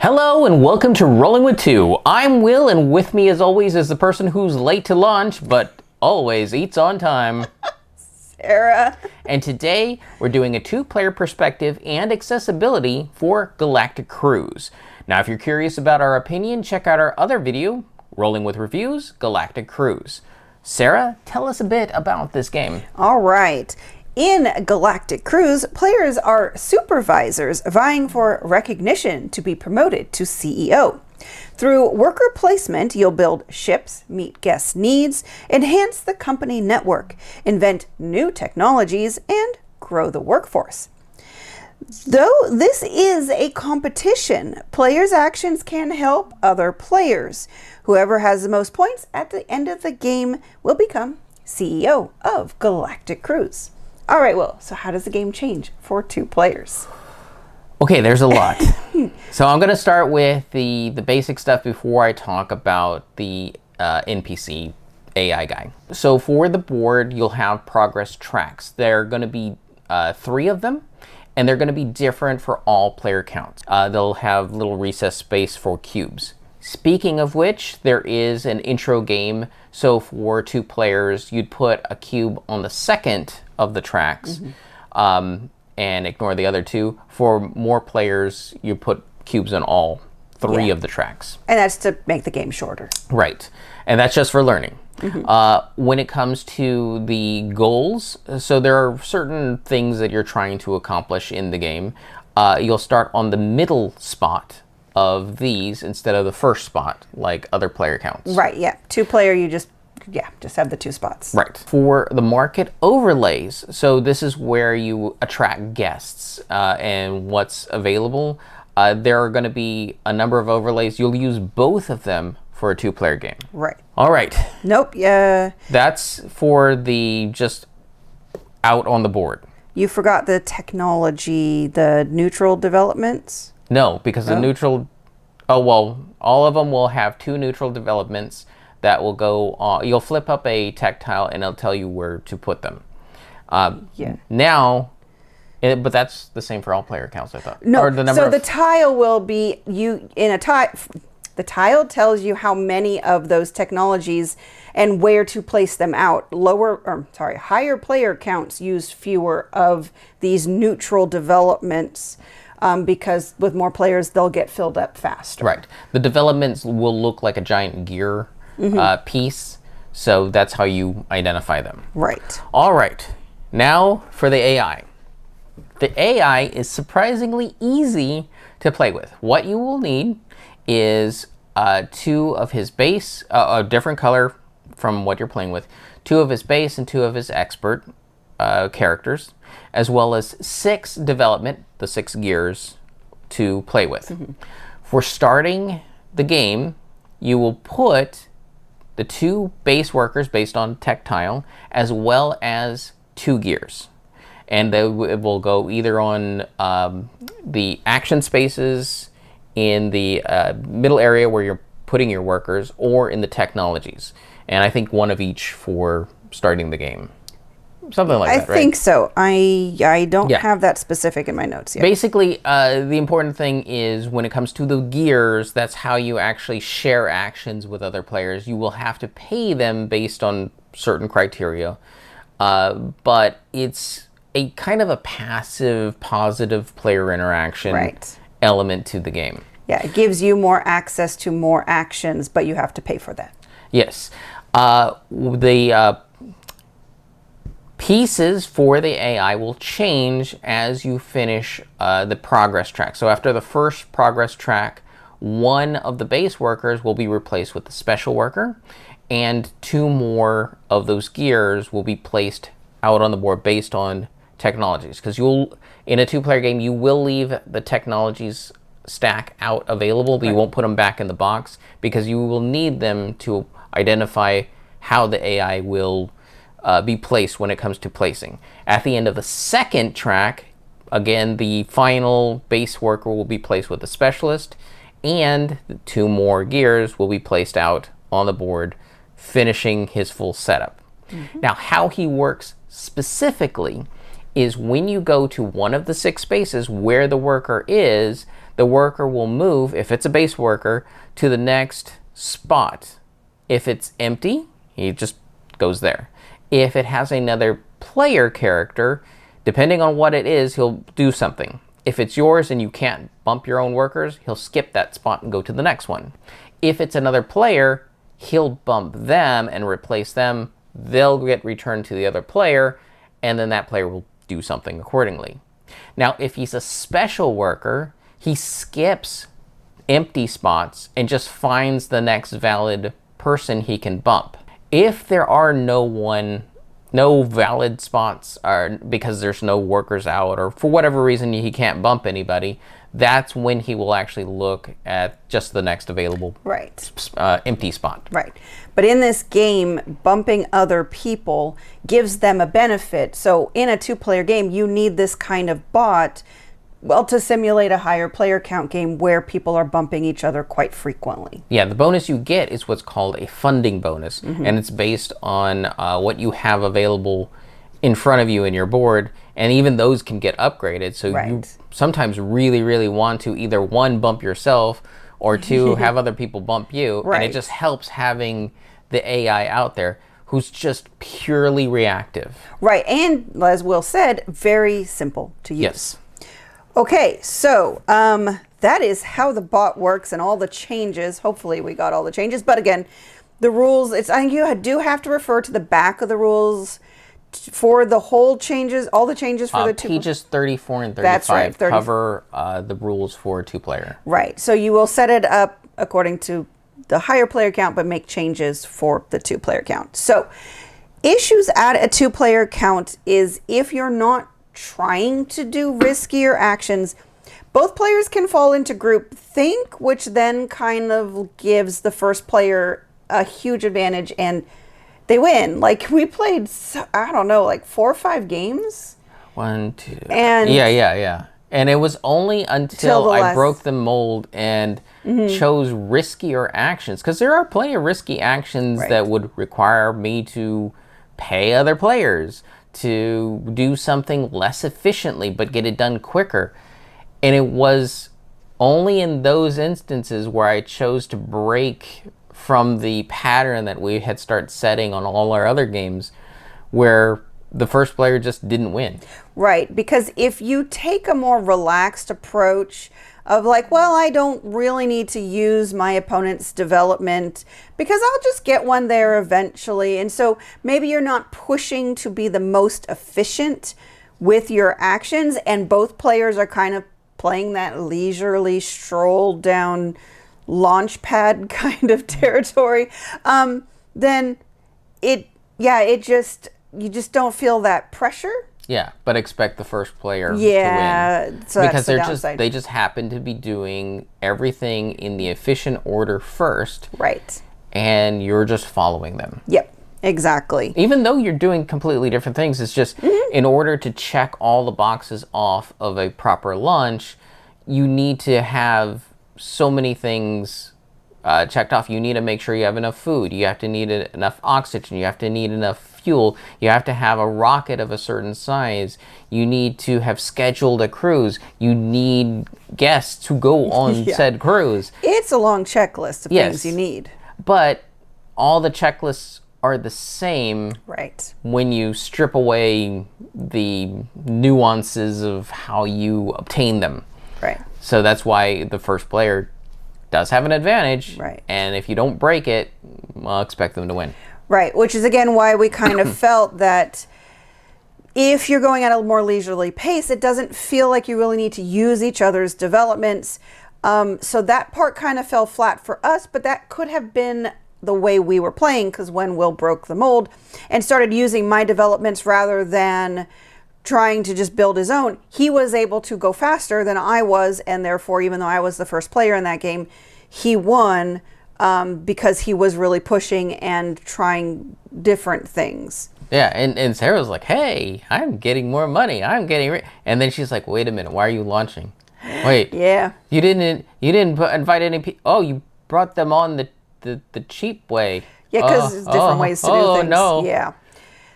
Hello and welcome to Rolling with Two. I'm Will, and with me as always is the person who's late to lunch but always eats on time, Sarah. And today we're doing a two-player perspective and accessibility for Galactic Cruise. Now if you're curious about our opinion, check out our other video, Rolling with Reviews, Galactic Cruise. Sarah, tell us a bit about this game. All right. In Galactic Cruise, players are supervisors vying for recognition to be promoted to CEO. Through worker placement, you'll build ships, meet guests' needs, enhance the company network, invent new technologies, and grow the workforce. Though this is a competition, players' actions can help other players. Whoever has the most points at the end of the game will become CEO of Galactic Cruise. All right, Will, so how does the game change for two players? Okay, there's a lot. So I'm going to start with the basic stuff before I talk about the NPC AI guy. So for the board, you'll have progress tracks. There are going to be 3 of them, and they're going to be different for all player counts. They'll have little recess space for cubes. Speaking of which, there is an intro game. So for 2 players, you'd put a cube on the second of the tracks and ignore the other 2. For more players, you put cubes on all 3 of the tracks. And that's to make the game shorter. Right. And that's just for learning. When it comes to the goals, so there are certain things that you're trying to accomplish in the game. You'll start on the middle spot of these instead of the first spot, like other player counts. Right, yeah. 2-player, you just have the 2 spots. Right. For the market overlays, so this is where you attract guests and what's available. There are going to be a number of overlays. You'll use both of them for a 2-player game. Right. All right. Nope, yeah. That's for the just out on the board. You forgot the technology, the neutral developments. No, because the neutral, all of them will have 2 neutral developments that will go on. You'll flip up a tech tile and it'll tell you where to put them. Now, but that's the same for all player counts, I thought. No, or the number so of, the tile will be, the tile tells you how many of those technologies and where to place them out. Higher player counts use fewer of these neutral developments. Because with more players, they'll get filled up faster. Right. The developments will look like a giant gear piece, so that's how you identify them. Right. All right. Now for the AI. The AI is surprisingly easy to play with. What you will need is 2 of his base, a different color from what you're playing with, 2 of his base and 2 of his expert characters, as well as 6 development, the 6 gears to play with. For starting the game, you will put the 2 base workers based on tech tile, as well as 2 gears. And it will go either on the action spaces in the middle area where you're putting your workers, or in the technologies. And I think 1 of each for starting the game. Something like that, right? I think so. I don't have that specific in my notes yet. Basically, the important thing is when it comes to the gears, that's how you actually share actions with other players. You will have to pay them based on certain criteria, but it's a kind of a passive, positive player interaction element to the game. Yeah, it gives you more access to more actions, but you have to pay for that. Yes. The pieces for the AI will change as you finish the progress track. So after the first progress track, 1 of the base workers will be replaced with the special worker, and 2 more of those gears will be placed out on the board based on technologies. Because in a 2-player game, you will leave the technologies stack out available, but you won't put them back in the box, because you will need them to identify how the AI will be placed when it comes to placing. At the end of the second track, again, the final base worker will be placed with the specialist, and the 2 more gears will be placed out on the board, finishing his full setup. Now, how he works specifically is when you go to one of the 6 spaces where the worker is, the worker will move, if it's a base worker, to the next spot. If it's empty, he just goes there. If it has another player character, depending on what it is, he'll do something. If it's yours and you can't bump your own workers, he'll skip that spot and go to the next one. If it's another player, he'll bump them and replace them. They'll get returned to the other player, and then that player will do something accordingly. Now, if he's a special worker, he skips empty spots and just finds the next valid person he can bump. If there are no valid spots, or because there's no workers out, or for whatever reason he can't bump anybody, that's when he will actually look at just the next available empty spot. Right. But in this game, bumping other people gives them a benefit. So in a 2-player game, you need this kind of bot, well, to simulate a higher player count game where people are bumping each other quite frequently. Yeah, the bonus you get is what's called a funding bonus, and it's based on what you have available in front of you in your board, and even those can get upgraded. So you sometimes really, really want to either 1, bump yourself, or 2, have other people bump you, and it just helps having the AI out there who's just purely reactive. Right, and as Will said, very simple to use. Yes. Okay, so that is how the bot works and all the changes. Hopefully we got all the changes. But again, the rules, I think you do have to refer to the back of the rules for the whole changes, all the changes for the 2. Pages 34 and 35 That's right, cover the rules for 2-player. Right, so you will set it up according to the higher player count, but make changes for the 2-player count. So issues at a 2-player count is if you're not trying to do riskier actions, both players can fall into groupthink, which then kind of gives the first player a huge advantage and they win. Like we played, I don't know, like 4 or 5 games. 1, 2. And yeah. And it was only until I broke the mold and chose riskier actions, because there are plenty of risky actions that would require me to pay other players to do something less efficiently but get it done quicker. And it was only in those instances where I chose to break from the pattern that we had started setting on all our other games where the first player just didn't win. Right, because if you take a more relaxed approach of like, well, I don't really need to use my opponent's development because I'll just get one there eventually. And so maybe you're not pushing to be the most efficient with your actions, and both players are kind of playing that leisurely stroll down launch pad kind of territory, then you just don't feel that pressure. Yeah, but expect the first player to win. So because that's they just happen to be doing everything in the efficient order first. Right. And you're just following them. Yep, exactly. Even though you're doing completely different things, it's just in order to check all the boxes off of a proper launch, you need to have so many things checked off. You need to make sure you have enough food. You have to need enough oxygen. You have to need enough fuel. You have to have a rocket of a certain size. You need to have scheduled a cruise. You need guests to go on said cruise. It's a long checklist of things you need. But all the checklists are the same when you strip away the nuances of how you obtain them. Right. So that's why the first player does have an advantage. Right. And if you don't break it, I'll expect them to win. Right, which is again why we kind of felt that if you're going at a more leisurely pace, it doesn't feel like you really need to use each other's developments. So that part kind of fell flat for us, but that could have been the way we were playing, because when Will broke the mold and started using my developments rather than trying to just build his own, he was able to go faster than I was, and therefore, even though I was the first player in that game, he won because he was really pushing and trying different things. Yeah, and Sarah was like, hey, I'm getting more money. I'm getting and then she's like, wait a minute, why are you launching? Wait. Yeah. You didn't invite any people. Oh, you brought them on the cheap way. Yeah, because there's different ways to do things. No. Yeah.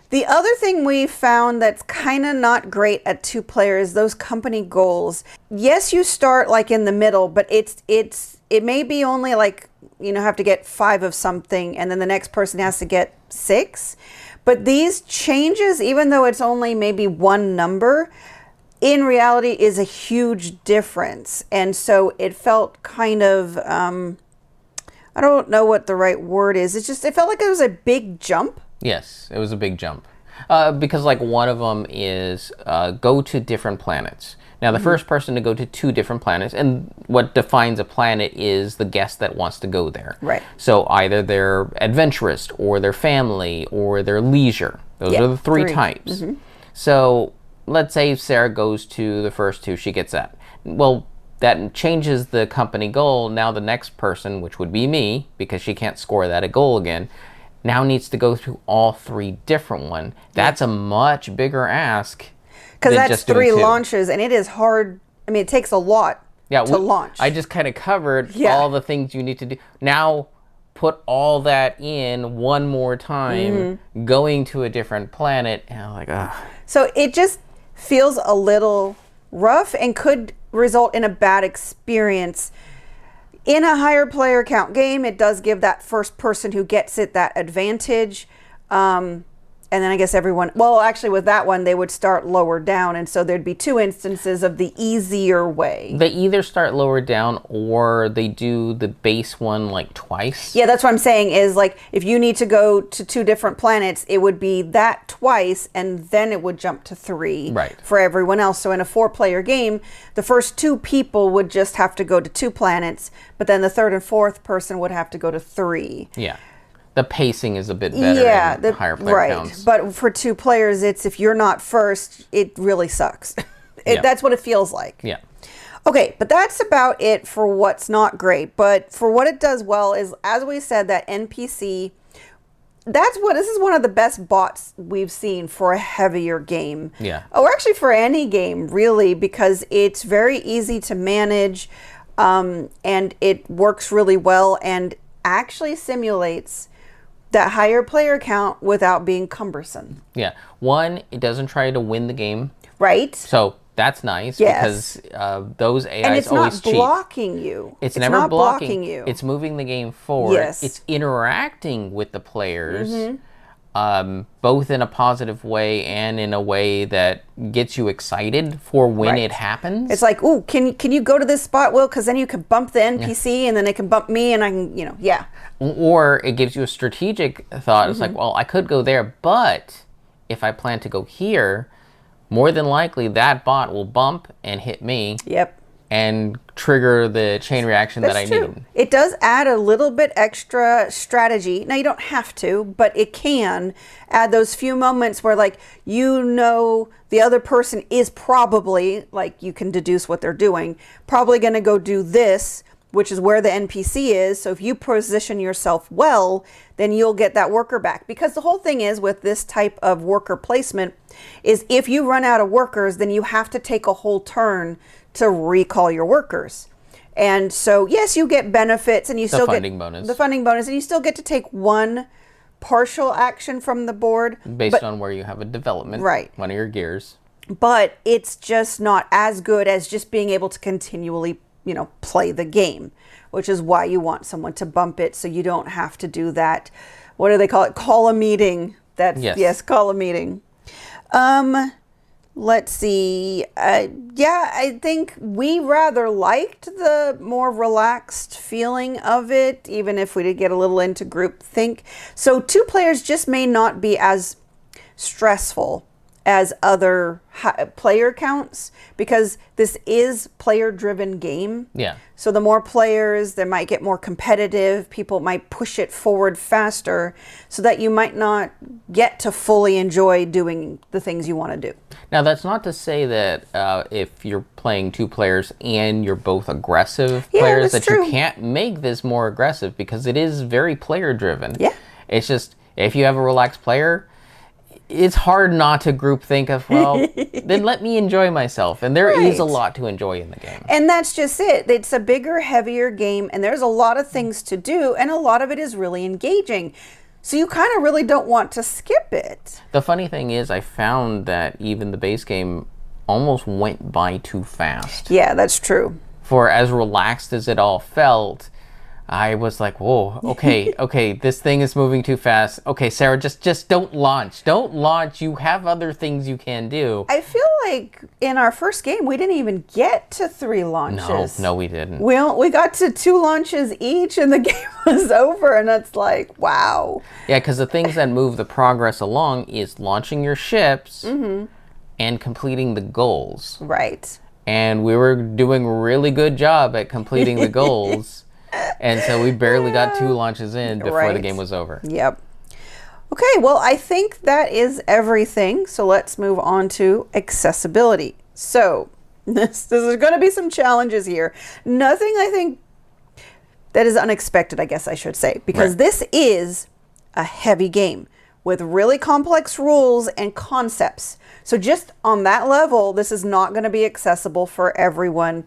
The other thing we found that's kind of not great at 2-player is those company goals. Yes, you start like in the middle, but it may be only like, have to get 5 of something, and then the next person has to get 6. But these changes, even though it's only maybe one number, in reality is a huge difference. And so it felt kind of, I don't know what the right word is. It felt like it was a big jump. Yes, it was a big jump. Because like one of them is go to different planets. Now the first person to go to 2 different planets, and what defines a planet is the guest that wants to go there. Right. So either they're adventurous, or their family, or their leisure. Those are the 3 types. So let's say Sarah goes to the first 2, she gets that. Well, that changes the company goal. Now the next person, which would be me, because she can't score that a goal again, now needs to go through all 3 different ones. That's a much bigger ask. Because that's 3 launches, and it is hard. I mean, it takes a lot to launch. I just kind of covered all the things you need to do. Now put all that in one more time, going to a different planet, and I'm like, ugh. So it just feels a little rough and could result in a bad experience. In a higher player count game, it does give that first person who gets it that advantage. And then I guess everyone, well, actually with that one, they would start lower down. And so there'd be 2 instances of the easier way. They either start lower down, or they do the base one like twice. Yeah, that's what I'm saying is like, if you need to go to 2 different planets, it would be that twice, and then it would jump to 3 for everyone else. So in a 4-player game, the first 2 people would just have to go to 2 planets, but then the 3rd and 4th person would have to go to 3. Yeah. The pacing is a bit better in higher player counts. But for 2 players, it's if you're not first, it really sucks. That's what it feels like. Yeah. Okay, but that's about it for what's not great. But for what it does well is, as we said, that NPC, this is one of the best bots we've seen for a heavier game. Yeah. Or actually for any game, really, because it's very easy to manage, and it works really well and actually simulates that higher player count without being cumbersome. Yeah. 1, it doesn't try to win the game. Right. So that's nice, because those AIs and it's always not cheat. blocking you. It's never not blocking you. It's moving the game forward. Yes. It's interacting with the players, both in a positive way and in a way that gets you excited for when it happens. It's like, ooh, can you go to this spot, Will? Because then you can bump the NPC, and then it can bump me, and I can, Or it gives you a strategic thought. It's like, well, I could go there, but if I plan to go here, more than likely that bot will bump and hit me. Yep. And trigger the chain reaction that I need. It does add a little bit extra strategy. Now, you don't have to, but it can add those few moments where, like, the other person is probably, like, you can deduce what they're doing, probably going to go do this, which is where the NPC is. So if you position yourself well, then you'll get that worker back. Because the whole thing is with this type of worker placement is if you run out of workers, then you have to take a whole turn to recall your workers. And so, yes, you get benefits, and you still get the funding bonus, and you still get to take 1 partial action from the board. Based on where you have a development. Right. One of your gears. But it's just not as good as just being able to continually, play the game, which is why you want someone to bump it so you don't have to do that. What do they call it? Call a meeting. Yes, call a meeting. Let's see. I think we rather liked the more relaxed feeling of it, even if we did get a little into group think. So 2 players just may not be as stressful as other player counts, because this is player-driven game. Yeah. So the more players, they might get more competitive. People might push it forward faster, so that you might not get to fully enjoy doing the things you want to do. Now, that's not to say that if you're playing 2 players and you're both aggressive players, that you can't make this more aggressive, because it is very player-driven. Yeah. It's just, if you have a relaxed player, it's hard not to group think of, well, then let me enjoy myself. And there is a lot to enjoy in the game. And that's just it. It's a bigger, heavier game, and there's a lot of things to do, and a lot of it is really engaging. So you kind of really don't want to skip it. The funny thing is, I found that even the base game almost went by too fast. Yeah, that's true. For as relaxed as it all felt, I was like, whoa, okay, this thing is moving too fast. Okay, Sarah, just don't launch. Don't launch. You have other things you can do. I feel like in our first game, we didn't even get to 3 launches. No, we didn't. We got to 2 launches each and the game was over, and it's like, wow. Yeah, because the things that move the progress along is launching your ships and completing the goals. Right. And we were doing a really good job at completing the goals. And so we barely got 2 launches in before the game was over. Yep. Okay, well, I think that is everything. So let's move on to accessibility. So this is going to be some challenges here. Nothing, I think, that is unexpected, I guess I should say, because this is a heavy game with really complex rules and concepts. So just on that level, this is not going to be accessible for everyone.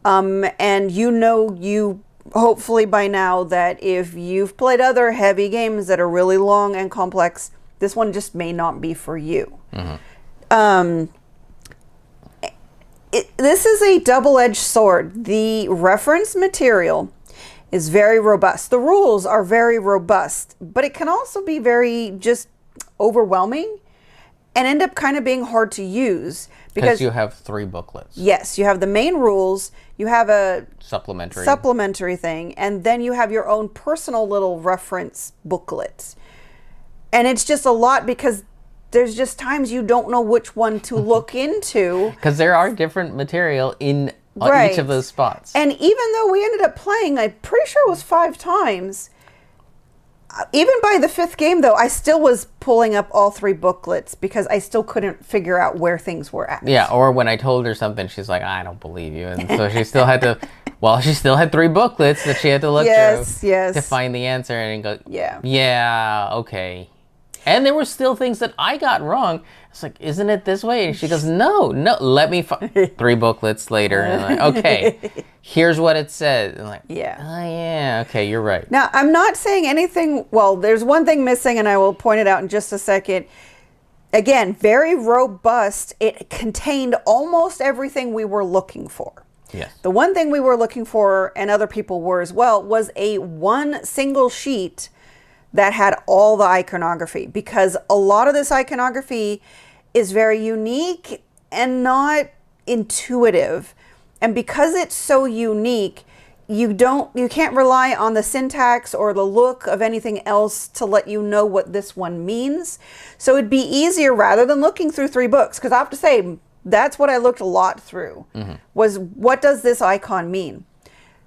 And you hopefully by now that if you've played other heavy games that are really long and complex, this one just may not be for you. This is a double-edged sword. The reference material is very robust. The rules are very robust, but it can also be very just overwhelming and end up kind of being hard to use. Because you have 3 booklets. Yes, you have the main rules, you have a supplementary thing, and then you have your own personal little reference booklet. And it's just a lot because there's just times you don't know which one to look into. Because there are different material in each of those spots. And even though we ended up playing, I'm pretty sure it was 5 times, even by the 5th game, though, I still was pulling up all 3 booklets because I still couldn't figure out where things were at. Yeah, or when I told her something, she's like, I don't believe you. And so she still had to, she still had 3 booklets that she had to look through to find the answer and go, yeah, okay. And there were still things that I got wrong. It's like, isn't it this way? And she goes, no, let me 3 booklets later. And I'm like, okay, here's what it says. And I'm like, yeah, okay, you're right. Now, I'm not saying anything, there's one thing missing and I will point it out in just a second. Again, very robust. It contained almost everything we were looking for. Yes. The one thing we were looking for, and other people were as well, was one single sheet that had all the iconography, because a lot of this iconography is very unique and not intuitive. And because it's so unique, you can't rely on the syntax or the look of anything else to let you know what this one means. So it'd be easier rather than looking through 3 books, because I have to say, that's what I looked a lot through, was what does this icon mean?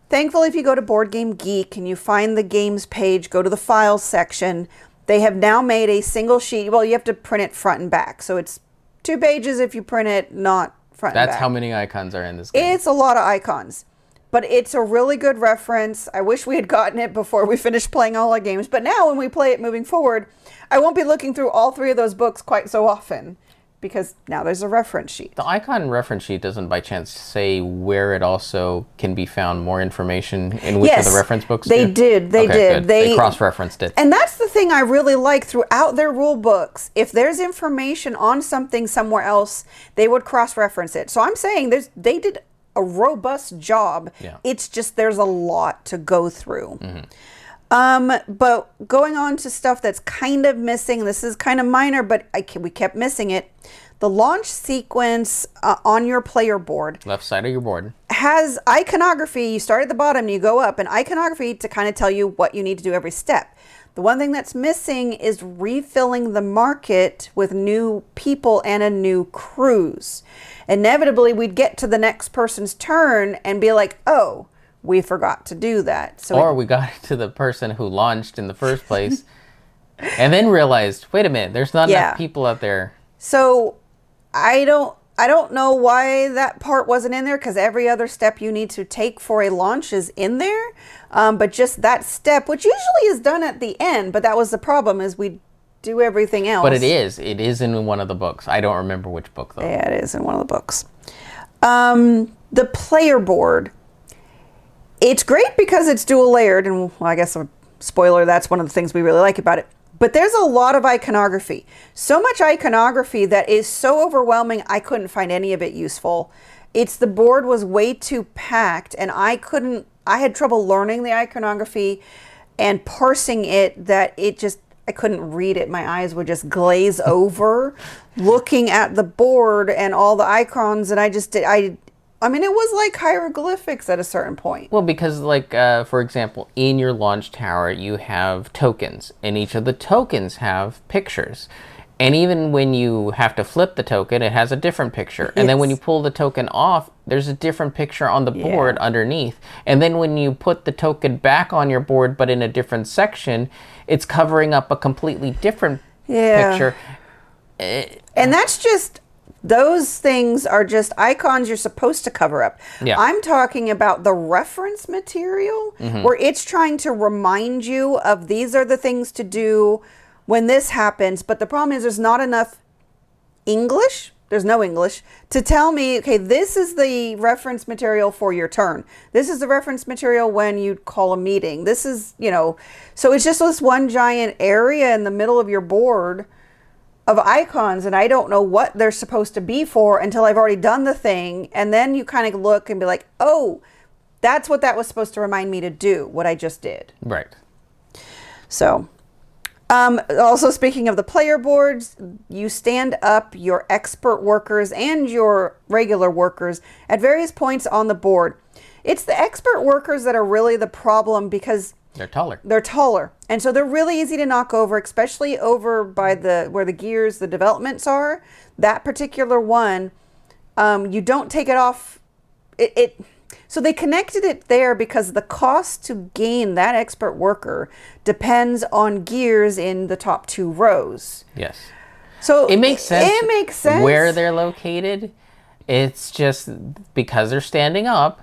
Thankfully, if you go to Board Game Geek and you find the games page, go to the files section, they have now made a single sheet. Well, you have to print it front and back. So it's 2 pages if you print it, not front and back. That's how many icons are in this game. It's a lot of icons, but it's a really good reference. I wish we had gotten it before we finished playing all our games. But now when we play it moving forward, I won't be looking through all 3 of those books quite so often, because now there's a reference sheet. The icon reference sheet doesn't by chance say where it also can be found more information in which of the reference books? They did. They did. They cross-referenced it. And that's the thing I really like throughout their rule books. If there's information on something somewhere else, they would cross-reference it. So I'm saying they did a robust job. Yeah. It's just there's a lot to go through. But going on to stuff that's kind of missing, this is kind of minor, but we kept missing it. The launch sequence on your player board, left side of your board, has iconography. You start at the bottom and you go up, and iconography to kind of tell you what you need to do every step. The one thing that's missing is refilling the market with new people and a new cruise. Inevitably, we'd get to the next person's turn and be like, oh, we forgot to do that. So we got to the person who launched in the first place and then realized, wait a minute, there's not enough people out there. So I don't know why that part wasn't in there, because every other step you need to take for a launch is in there. But just that step, which usually is done at the end, but that was the problem, is we do everything else. But it is in one of the books. I don't remember which book though. Yeah, it is in one of the books. The player board. It's great because it's dual layered, and I guess a spoiler, that's one of the things we really like about it. But there's a lot of iconography. So much iconography that is so overwhelming, I couldn't find any of it useful. The board was way too packed, and I had trouble learning the iconography and parsing it, that I couldn't read it. My eyes would just glaze over looking at the board and all the icons, and I mean, it was like hieroglyphics at a certain point. Well, because for example, in your launch tower, you have tokens, and each of the tokens have pictures. And even when you have to flip the token, it has a different picture. And then when you pull the token off, there's a different picture on the board underneath. And then when you put the token back on your board, but in a different section, it's covering up a completely different picture. And that's just, those things are just icons you're supposed to cover up. Yeah. I'm talking about the reference material, where it's trying to remind you of these are the things to do when this happens. But the problem is there's not enough English. There's no English to tell me, okay, this is the reference material for your turn. This is the reference material when you call a meeting. This is, so it's just this one giant area in the middle of your board of icons, and I don't know what they're supposed to be for until I've already done the thing. And then you kind of look and be like, oh, that's what that was supposed to remind me to do, what I just did. Right. So, also speaking of the player boards, you stand up your expert workers and your regular workers at various points on the board. It's the expert workers that are really the problem, because they're taller. They're taller. And so they're really easy to knock over, especially over by where the gears, the developments are. That particular one, you don't take it off. So they connected it there because the cost to gain that expert worker depends on gears in the top 2 rows. Yes. So it makes sense. It makes sense where they're located. It's just because they're standing up,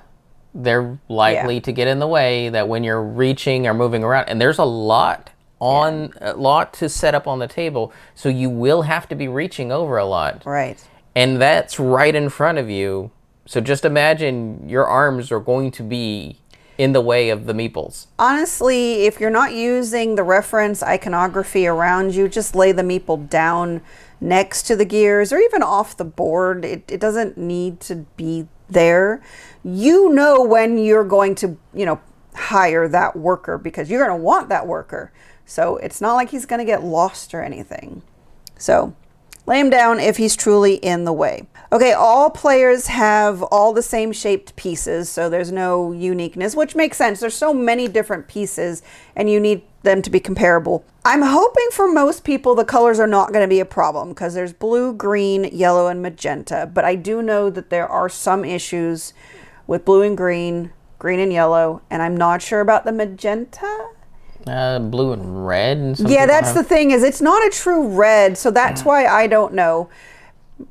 they're likely to get in the way, that when you're reaching or moving around, and there's a lot to set up on the table, so you will have to be reaching over a lot. Right. And that's right in front of you. So just imagine your arms are going to be in the way of the meeples. Honestly, if you're not using the reference iconography around you, just lay the meeple down next to the gears or even off the board. It doesn't need to be there. You know when you're going to, hire that worker, because you're going to want that worker. So it's not like he's going to get lost or anything. So lay him down if he's truly in the way. Okay, all players have all the same shaped pieces, so there's no uniqueness, which makes sense. There's so many different pieces, and you need them to be comparable. I'm hoping for most people the colors are not going to be a problem, because there's blue, green, yellow, and magenta. But I do know that there are some issues with blue and green, green and yellow, and I'm not sure about the magenta. Blue and red. And yeah, that's the thing, is it's not a true red, so that's why I don't know.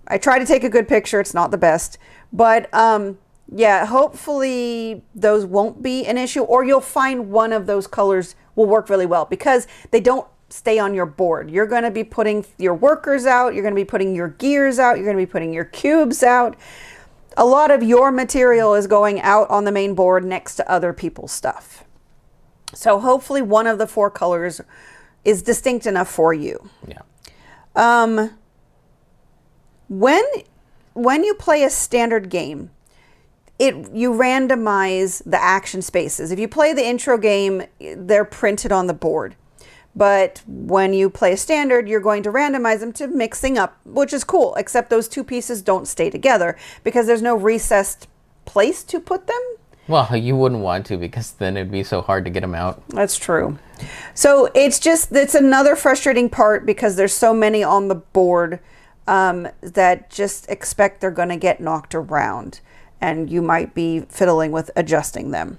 I try to take a good picture. It's not the best. But yeah, hopefully those won't be an issue, or you'll find one of those colors will work really well, because they don't stay on your board. You're going to be putting your workers out. You're going to be putting your gears out. You're going to be putting your cubes out. A lot of your material is going out on the main board next to other people's stuff. So hopefully one of the 4 colors is distinct enough for you. Yeah. When you play a standard game, you randomize the action spaces. If you play the intro game, they're printed on the board. But when you play a standard, you're going to randomize them to mixing up, which is cool, except those 2 pieces don't stay together because there's no recessed place to put them. Well, you wouldn't want to, because then it'd be so hard to get them out. That's true. So it's another frustrating part, because there's so many on the board that just expect they're going to get knocked around, and you might be fiddling with adjusting them.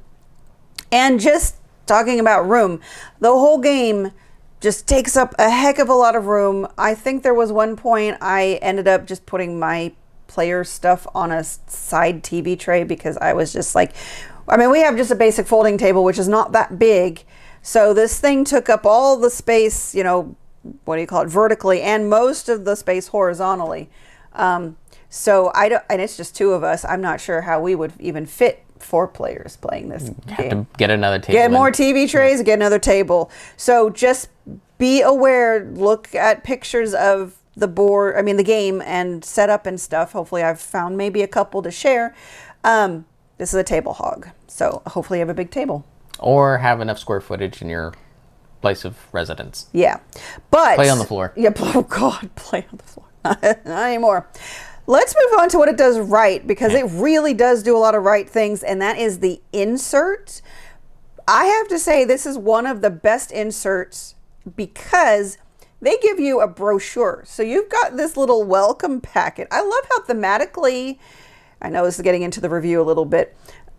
And just talking about room, the whole game just takes up a heck of a lot of room. I think there was one point I ended up just putting my player stuff on a side TV tray, because I was just like, we have just a basic folding table, which is not that big. So this thing took up all the space, what do you call it, vertically, and most of the space horizontally. So and it's just 2 of us. I'm not sure how we would even fit 4 players playing this Have game. to get another table. Get more TV trays, get another table. So just be aware, look at pictures of the board, the game and setup and stuff. Hopefully I've found maybe a couple to share. This is a table hog. So hopefully you have a big table. Or have enough square footage in your place of residence. Yeah. But play on the floor. Yeah, oh God, play on the floor. Not anymore. Let's move on to what it does right, because it really does do a lot of right things, and that is the insert. I have to say this is one of the best inserts because they give you a brochure. So you've got this little welcome packet. I love how thematically, I know this is getting into the review a little bit,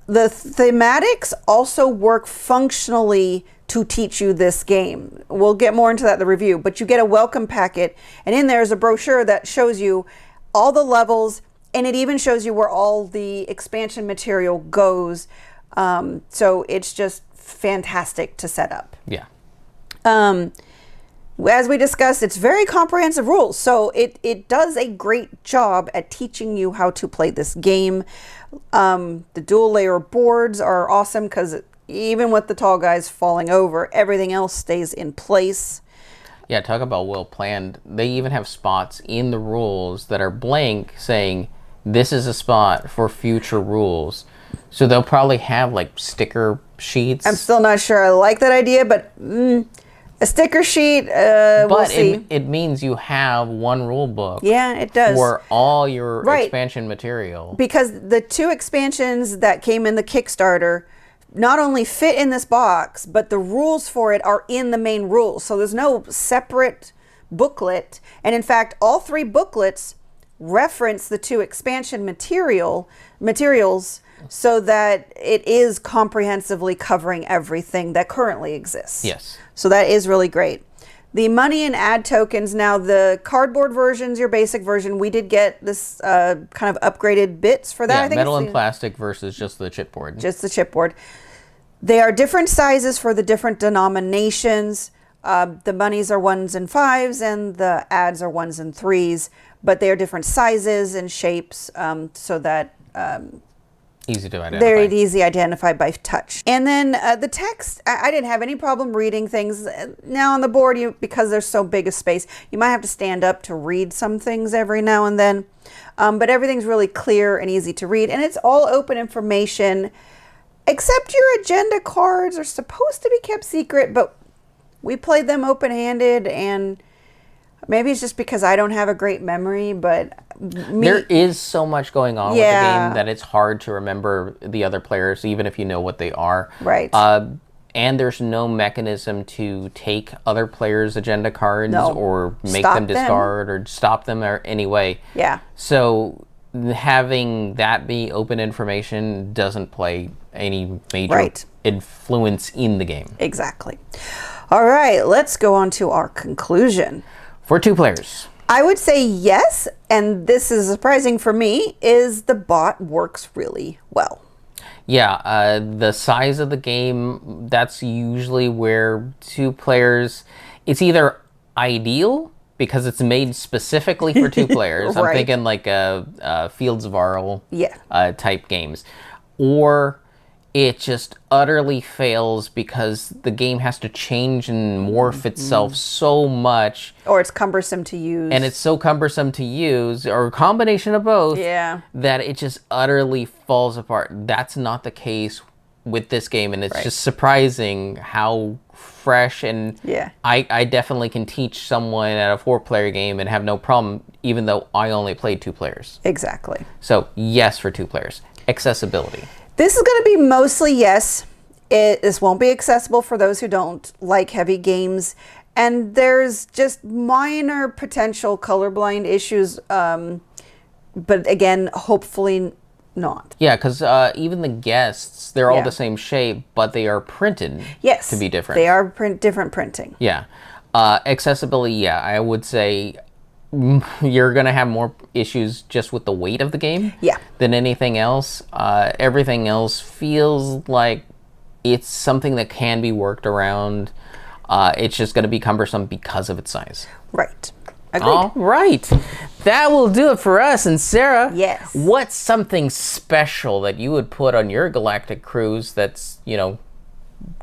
the thematics also work functionally to teach you this game. We'll get more into that in the review, but you get a welcome packet, and in there is a brochure that shows you all the levels, and it even shows you where all the expansion material goes. So it's just fantastic to set up. Yeah. As we discussed, it's very comprehensive rules, so it does a great job at teaching you how to play this game. The dual layer boards are awesome because even with the tall guys falling over, everything else stays in place. Yeah, talk about well planned. They even have spots in the rules that are blank saying this is a spot for future rules. So they'll probably have like sticker sheets. I'm still not sure I like that idea, but a sticker sheet, we'll see. It means you have one rule book. Yeah, it does. For all your expansion material. Because the 2 expansions that came in the Kickstarter not only fit in this box, but the rules for it are in the main rules. So there's no separate booklet. And in fact, all 3 booklets reference the 2 expansion materials so that it is comprehensively covering everything that currently exists. Yes. So that is really great. The money and ad tokens, now the cardboard version's your basic version. We did get this kind of upgraded bits for that. Yeah, I think metal and plastic versus just the chipboard. Just the chipboard. They are different sizes for the different denominations. The monies are 1s and 5s, and the ads are 1s and 3s, but they are different sizes and shapes, so that easy to identify. they're easy to identify by touch. And then the text, I didn't have any problem reading things. Now on the board, because there's so big a space, you might have to stand up to read some things every now and then. But everything's really clear and easy to read, and it's all open information. Except your agenda cards are supposed to be kept secret, but we played them open-handed, and maybe it's just because I don't have a great memory, but there is so much going on with the game that it's hard to remember the other players, even if you know what they are. Right. And there's no mechanism to take other players' agenda cards or make Stop them discard or stop them or any way. Yeah. So having that be open information doesn't play any major influence in the game. Exactly. All right, let's go on to our conclusion. For 2 players. I would say yes, and this is surprising for me, is the bot works really well. Yeah, the size of the game, that's usually where 2 players, it's either ideal because it's made specifically for 2 players. I'm thinking like Fields of Arle type games. Or it just utterly fails because the game has to change and morph itself so much. Or it's cumbersome to use. And it's so cumbersome to use, or a combination of both, that it just utterly falls apart. That's not the case with this game, and it's just surprising how fresh and I definitely can teach someone at a 4-player game and have no problem, even though I only played 2 players. Exactly. So yes for 2 players. Accessibility. This is going to be mostly yes. This won't be accessible for those who don't like heavy games. And there's just minor potential colorblind issues. But again, hopefully not. Yeah, because even the guests, they're all the same shape, but they are printed to be different. They are different printing. Yeah. Accessibility, I would say you're going to have more issues just with the weight of the game than anything else. Everything else feels like it's something that can be worked around. It's just going to be cumbersome because of its size. Right. Agreed. All right. That will do it for us. And Sarah, Yes. what's something special that you would put on your galactic cruise that's,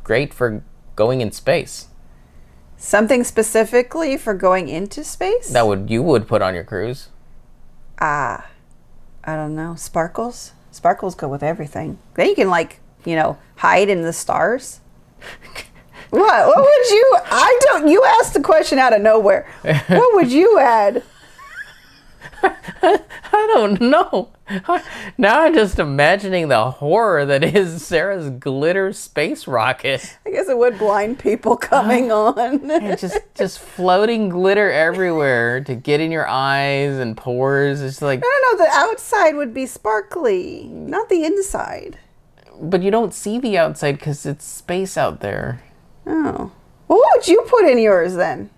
great for going in space? Something specifically for going into space? You would put on your cruise? I don't know. Sparkles? Sparkles go with everything. Then you can hide in the stars. What would you? You asked the question out of nowhere. What would you add? I don't know. Now I'm just imagining the horror that is Sarah's glitter space rocket. I guess it would blind people coming on. And just floating glitter everywhere to get in your eyes and pores. It's like, No, the outside would be sparkly, not the inside. but you don't see the outside because it's space out there. Oh. Well, what would you put in yours then?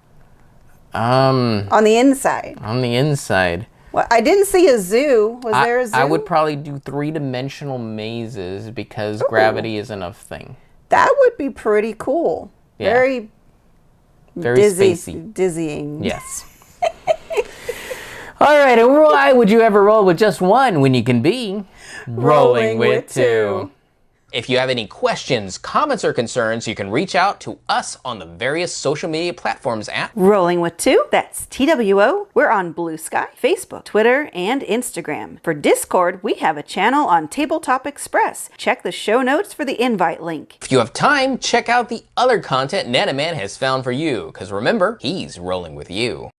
On the inside. On the inside. Well, I didn't see a zoo. Was there a zoo? I would probably do 3-dimensional mazes because gravity isn't a thing. That would be pretty cool. Yeah. Very spacey. Dizzying. Yes. All right, and why would you ever roll with just one when you can be rolling with two? If you have any questions, comments, or concerns, you can reach out to us on the various social media platforms at Rolling with Two, that's TWO. We're on Blue Sky, Facebook, Twitter, and Instagram. For Discord, we have a channel on Tabletop Express. Check the show notes for the invite link. If you have time, check out the other content Nanaman has found for you, because remember, he's rolling with you.